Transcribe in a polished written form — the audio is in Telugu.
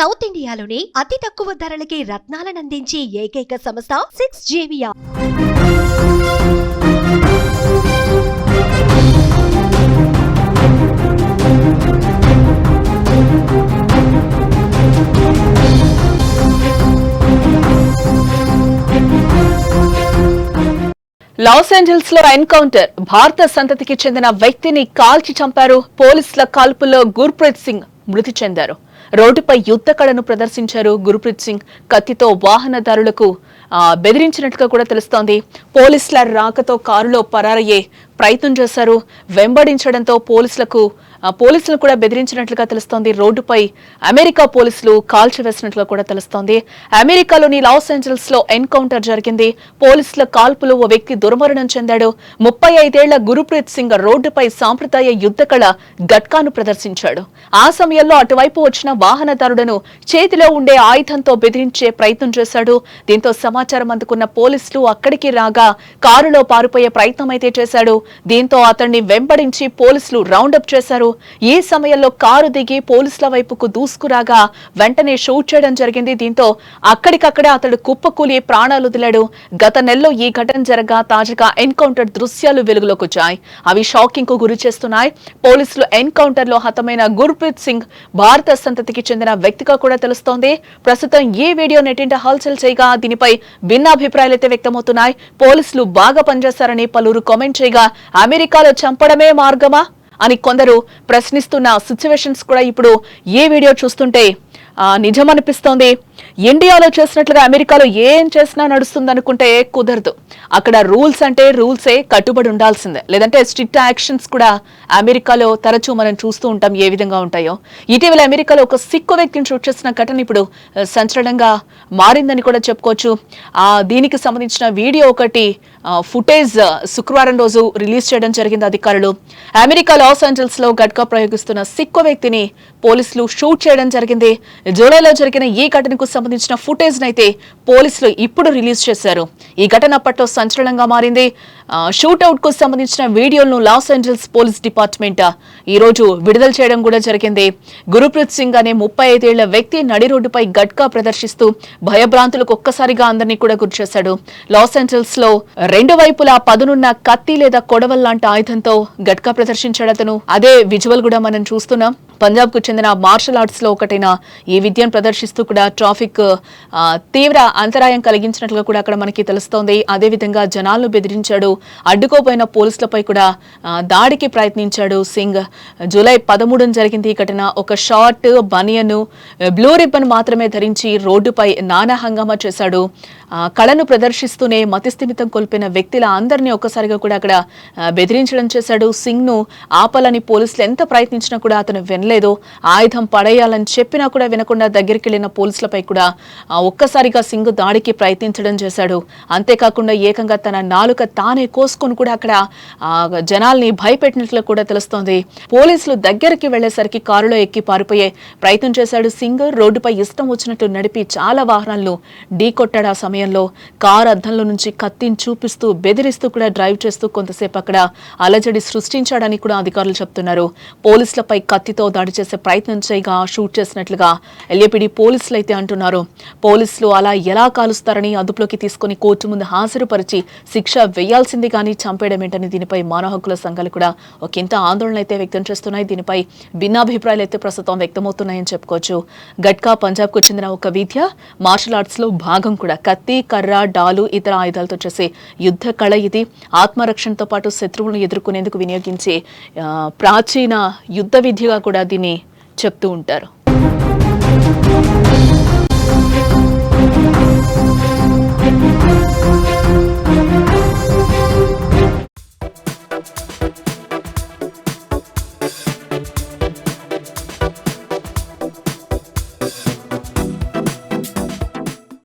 సౌత్ ఇండియాలోని అతి తక్కువ ధరలకి రత్నాలనందించే ఏకైక సంస్థ 6JVR. లాస్ ఏంజల్స్ లో ఎన్కౌంటర్. భారత సంతతికి చెందిన వ్యక్తిని కాల్చి చంపారు. పోలీసుల కాల్పుల్లో గుర్ప్రీత్ సింగ్ మృతి చెందారు. రోడ్డుపై యుద్ధ కళను ప్రదర్శించారు గుర్ప్రీత్ సింగ్. కత్తితో వాహనదారులకు బెదిరించినట్లుగా కూడా తెలుస్తోంది. పోలీసుల రాకతో కారులో పరారయ్యే ప్రయత్నం చేశారు. వెంబడించడంతో పోలీసులు కూడా బెదిరించినట్లుగా తెలుస్తోంది. రోడ్డుపై అమెరికా పోలీసులు కాల్చివేసినట్లుగా కూడా తెలుస్తోంది. అమెరికాలోని లాస్ ఏంజల్స్ లో ఎన్కౌంటర్ జరిగింది. పోలీసుల కాల్పులు ఓ వ్యక్తి దుర్మరణం చెందాడు. 35 ఏళ్ల గుర్ప్రీత్ సింగ్ రోడ్డుపై సాంప్రదాయ యుద్ధ కళ గట్కాను ప్రదర్శించాడు. ఆ సమయంలో అటువైపు వచ్చిన వాహనదారులను చేతిలో ఉండే ఆయుధంతో బెదిరించే ప్రయత్నం చేశాడు. దీంతో సమాచారం అందుకున్న పోలీసులు అక్కడికి రాగా కారులో పారిపోయే ప్రయత్నం అయితే చేశాడు. దీంతో అతన్ని వెంబడించి పోలీసులు రౌండప్ చేశారు. ఈ సమయంలో కారు దిగి పోలీసుల వైపుకు దూసుకురాగా వెంటనే షూట్ చేయడం జరిగింది. దీంతో అక్కడికక్కడే అతడు కుప్పకూలి ప్రాణాలు వదిలాడు. గత నెలలో ఈ ఘటన జరగా తాజాగా ఎన్కౌంటర్ దృశ్యాలు వెలుగులోకి వచ్చాయి. అవి షాకింగ్ కు గురి చేస్తున్నాయి. పోలీసులు ఎన్కౌంటర్ లో హతమైన గుర్ప్రీత్ సింగ్ భారత సంతతికి చెందిన వ్యక్తిగా కూడా తెలుస్తోంది. ప్రస్తుతం ఈ వీడియో నెట్టింట హల్చల్ చేయగా దీనిపై భిన్నాభిప్రాయాలైతే వ్యక్తమవుతున్నాయి. పోలీసులు బాగా పనిచేశారని పలువురు కామెంట్ చేయగా అమెరికాలో చంపడమే మార్గమా అని కొందరు ప్రశ్నిస్తున్న సిచ్యువేషన్స్ కూడా ఇప్పుడు ఈ వీడియో చూస్తుంటే నిజమనిపిస్తోంది. ఇండియాలో చేసినట్లుగా అమెరికాలో ఏం చేసినా నడుస్తుంది అనుకుంటే కుదరదు. అక్కడ రూల్స్ అంటే రూల్సే, కట్టుబడి ఉండాల్సిందే. లేదంటే స్ట్రిక్ట్ యాక్షన్స్ కూడా అమెరికాలో తరచూ మనం చూస్తూ ఉంటాం ఏ విధంగా ఉంటాయో. ఇటీవల అమెరికాలో ఒక సిక్కు వ్యక్తిని షూట్ చేసిన ఘటన ఇప్పుడు సంచలనంగా మారిందని కూడా చెప్పుకోవచ్చు. దీనికి సంబంధించిన వీడియో ఒకటి ఫుటేజ్ శుక్రవారం రోజు రిలీజ్ చేయడం జరిగింది అధికారులు. అమెరికా లాస్ ఏంజల్స్ లో గట్కా ప్రయోగిస్తున్న సిక్కు వ్యక్తిని పోలీసులు షూట్ చేయడం జరిగింది. జూలైలో జరిగిన ఈ ఘటనకు సంబంధించిన ఫుటేజ్ నైతే పోలీసులు ఇప్పుడు రిలీజ్ చేశారు. ఈ ఘటన అప్పట్లో సంచలనంగా మారింది. షూట్అవుట్ కు సంబంధించిన వీడియోలను లాస్ ఏంజల్స్ పోలీస్ డిపార్ట్మెంట్ ఈ రోజు విడుదల చేయడం కూడా జరిగింది. గుర్ప్రీత్ సింగ్ అనే 35 ఏళ్ల వ్యక్తి నడి రోడ్డుపై గట్కా ప్రదర్శిస్తూ భయభ్రాంతులకు ఒక్కసారిగా అందరినీ కూడా గురి చేశాడు. లాస్ ఏంజల్స్ లో రెండు వైపులా పదునున్న కత్తి లేదా కొడవల్ లాంటి ఆయుధంతో గట్కా ప్రదర్శించాడు అతను. అదే విజువల్ కూడా మనం చూస్తున్నాం. పంజాబ్ కు చెందిన మార్షల్ ఆర్ట్స్ లో ఒకటైన ఈ విద్యను ప్రదర్శిస్తూ కూడా ట్రాఫిక్ తీవ్ర అంతరాయం కలిగించినట్లుగా కూడా అక్కడ మనకి తెలుస్తోంది. అదేవిధంగా జనాలను బెదిరించాడు. అడ్డుకోపోయిన పోలీసులపై కూడా దాడికి ప్రయత్నించాడు సింగ్. జూలై 13న జరిగింది ఈ ఘటన. ఒక షార్ట్, బనియన్, బ్లూ రిబ్బన్ మాత్రమే ధరించి రోడ్డుపై నానా హంగామా చేశాడు. కళను ప్రదర్శిస్తూనే మతిస్థిమితం కోల్పోయిన వ్యక్తుల అందరినీ ఒక్కసారిగా కూడా అక్కడ బెదిరించడం చేశాడు. సింగ్ ను ఆపాలని పోలీసులు ఎంత ప్రయత్నించినా కూడా అతను వినలేదు. ఆయుధం పడేయాలని చెప్పినా కూడా వినకుండా దగ్గరికి వెళ్లిన పోలీసులపై కూడా ఒక్కసారిగా సింగ్ దాడికి ప్రయత్నించడం చేశాడు. అంతేకాకుండా ఏకంగా తన నాలుక తానే కోసుకొని కూడా అక్కడ జనాల్ని భయపెట్టినట్లు కూడా తెలుస్తోంది. పోలీసులు దగ్గరికి వెళ్లేసరికి కారులో ఎక్కి పారిపోయే ప్రయత్నం చేశాడు సింగ్. రోడ్డుపై ఇష్టం వచ్చినట్టు నడిపి చాలా వాహనాలను ఢీకొట్టాడు. ఆ సమయంలో కారు అద్దంలో నుంచి కత్తిని చూపిస్తూ బెదిరిస్తూ కూడా డ్రైవ్ చేస్తూ కొంతసేపు అక్కడ అలజడి సృష్టించాడని కూడా అధికారులు చెప్తున్నారు. పోలీసులపై కత్తితో దాడి చేసే ప్రయత్నం చేయగా షూట్ చేసినట్లుగా ఎల్ఏపీడీ పోలీసులు అయితే అంటున్నారు. పోలీసులు అలా ఎలా కాలుస్తారని అదుపులోకి తీసుకుని కోర్టు ముందు హాజరుపరిచి శిక్ష వేయాల్సింది కానీ చంపేయడం ఏంటని దీనిపై మానవ హక్కుల సంఘాలు కూడా ఒకంత ఆందోళన అయితే వ్యక్తం చేస్తున్నాయి. దీనిపై భిన్నాభిప్రాయాలు అయితే ప్రస్తుతం వ్యక్తమవుతున్నాయని చెప్పుకోవచ్చు. గట్కా పంజాబ్ కు చెందిన ఒక విద్య, మార్షల్ ఆర్ట్స్ లో భాగం కూడా. కత్తి, కర్ర, డాలు, ఇతర ఆయుధాలతో చేసే యుద్ధ కళ ఇది. ఆత్మరక్షణతో పాటు శత్రువులను ఎదుర్కొనేందుకు వినియోగించే ప్రాచీన యుద్ధ విద్యగా కూడా దీన్ని చెప్తూ ఉంటారు.